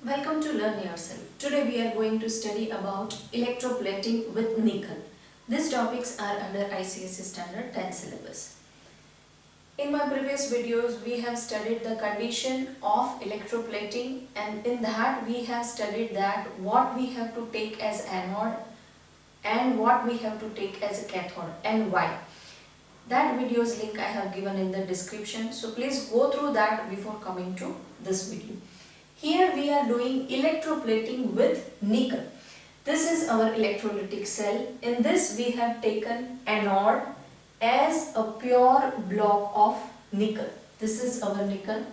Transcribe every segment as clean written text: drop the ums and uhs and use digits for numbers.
Welcome to Learn Yourself. Today we are going to study about electroplating with nickel. These topics are under ICSE Standard 10 syllabus. In my previous videos we have studied the condition of electroplating, and in that we have studied that what we have to take as anode and what we have to take as a cathode and why. That video's link I have given in the description, so please go through that before coming to this video. Here we are doing electroplating with nickel. This is our electrolytic cell. In this we have taken anode as a pure block of nickel. This is our nickel,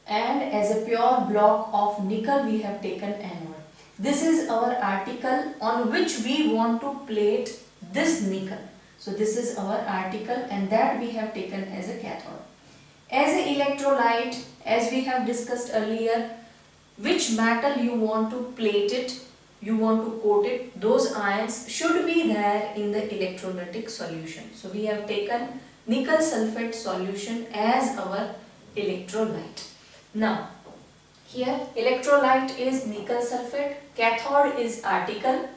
and as a pure block of nickel we have taken anode. This is our article on which we want to plate this nickel. So this is our article, and that we have taken as a cathode. As an electrolyte, as we have discussed earlier, which metal you want to plate it, you want to coat it, those ions should be there in the electrolytic solution. So we have taken nickel sulfate solution as our electrolyte. Now, here electrolyte is nickel sulfate, cathode is article.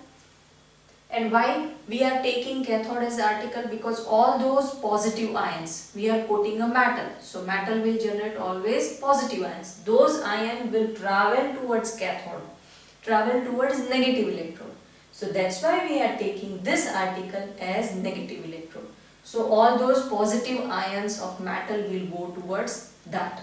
And why we are taking cathode as article? Because all those positive ions, we are coating a metal. So metal will generate always positive ions. Those ions will travel towards cathode, travel towards negative electrode. So that's why we are taking this article as negative electrode. So all those positive ions of metal will go towards that.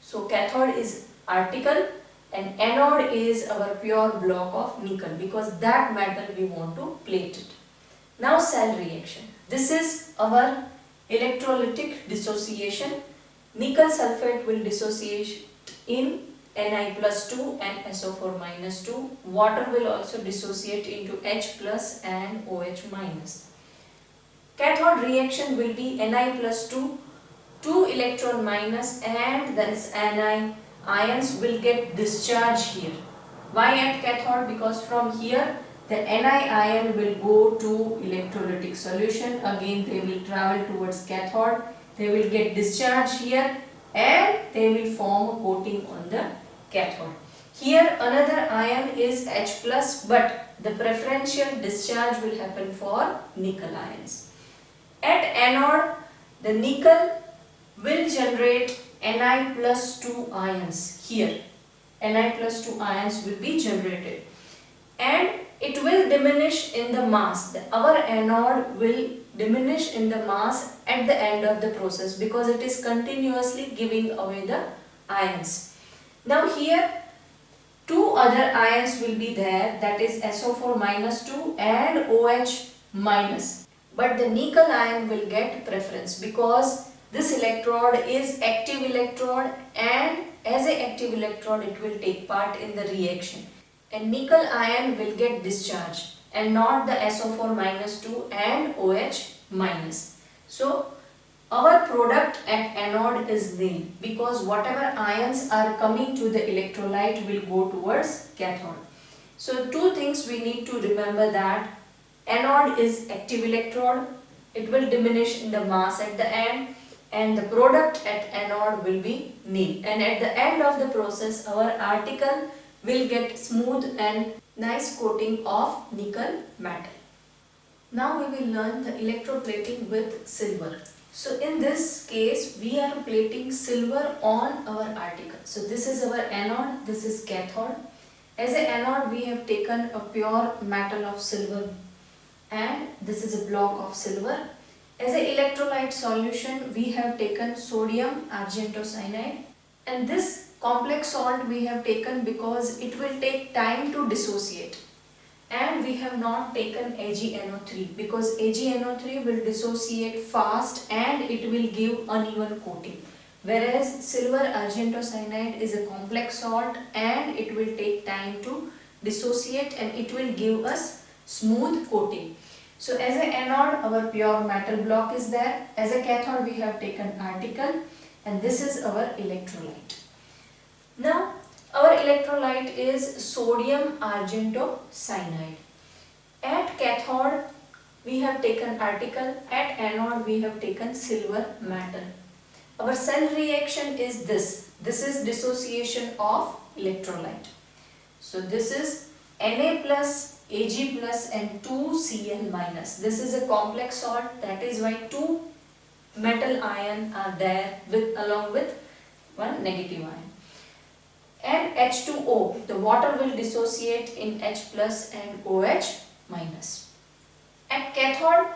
So cathode is article, and anode is our pure block of nickel, because that metal we want to plate it. Now cell reaction. This is our electrolytic dissociation. Nickel sulfate will dissociate in Ni+2 and SO4 -2. Water will also dissociate into H plus and OH minus. Cathode reaction will be Ni+2, 2 electron minus, and this Ni ions will get discharged here. Why at cathode? Because from here the Ni ion will go to electrolytic solution. Again they will travel towards cathode. They will get discharged here and they will form a coating on the cathode. Here another ion is H plus, but the preferential discharge will happen for nickel ions. At anode, the nickel will generate Ni+2 ions here. Ni+2 ions will be generated, and it will diminish in the mass. Our anode will diminish in the mass at the end of the process, because it is continuously giving away the ions. Now here two other ions will be there, that is SO4 -2 and OH minus. But the nickel ion will get preference, because this electrode is active electrode, and as an active electrode it will take part in the reaction, and nickel ion will get discharged and not the SO4 -2 and OH minus. So our product at anode is nil, because whatever ions are coming to the electrolyte will go towards cathode. So two things we need to remember, that anode is active electrode, it will diminish in the mass at the end, and the product at anode will be nil, and at the end of the process our article will get smooth and nice coating of nickel metal. Now we will learn the electroplating with silver. So in this case we are plating silver on our article. So this is our anode, this is cathode. As an anode we have taken a pure metal of silver, and this is a block of silver. As an electrolyte solution we have taken sodium argentocyanide, and this complex salt we have taken because it will take time to dissociate, and we have not taken AgNO3 because AgNO3 will dissociate fast and it will give uneven coating, whereas silver argentocyanide is a complex salt and it will take time to dissociate and it will give us smooth coating. So as an anode our pure metal block is there, as a cathode we have taken article, and this is our electrolyte. Now our electrolyte is sodium argentocyanide. At cathode we have taken article, at anode we have taken silver metal. Our cell reaction is this. This is dissociation of electrolyte. So this is Na plus, Ag plus and 2Cl minus. This is a complex salt, that is why two metal ion are there along with one negative ion. And H2O, the water will dissociate in H plus and OH minus. At cathode,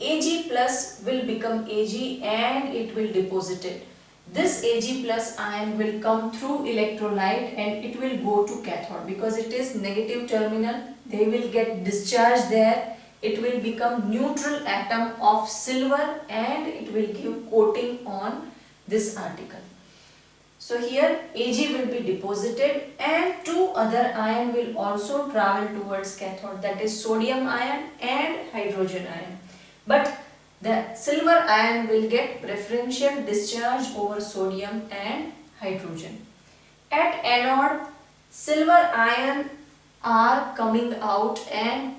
Ag plus will become Ag and it will deposit it. This Ag plus ion will come through electrolyte and it will go to cathode because it is negative terminal. They will get discharged there. It will become neutral atom of silver and it will give coating on this article. So here Ag will be deposited and two other ion will also travel towards cathode, that is sodium ion and hydrogen ion. But the silver ion will get preferential discharge over sodium and hydrogen. At anode, silver ion are coming out and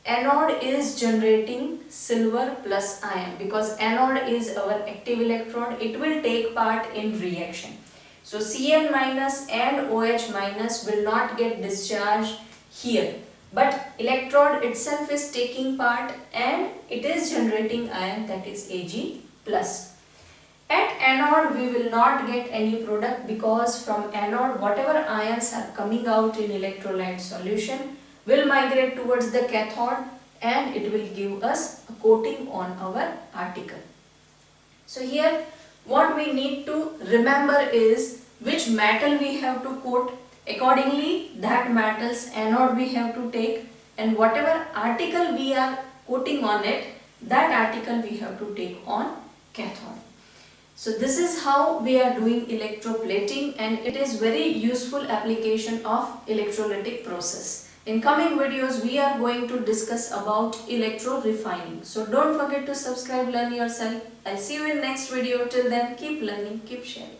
anode is generating silver plus ion because anode is our active electrode. It will take part in reaction. So Cl minus and OH minus will not get discharged here, but electrode itself is taking part and it is generating ion, that is Ag plus. At anode we will not get any product because from anode whatever ions are coming out in electrolyte solution will migrate towards the cathode and it will give us a coating on our article. So here what we need to remember is which metal we have to coat. Accordingly, that metal's anode we have to take, and whatever article we are coating on it, that article we have to take on cathode. So this is how we are doing electroplating, and it is very useful application of electrolytic process. In coming videos, we are going to discuss about electro refining. So don't forget to subscribe, learn yourself. I'll see you in next video. Till then, keep learning, keep sharing.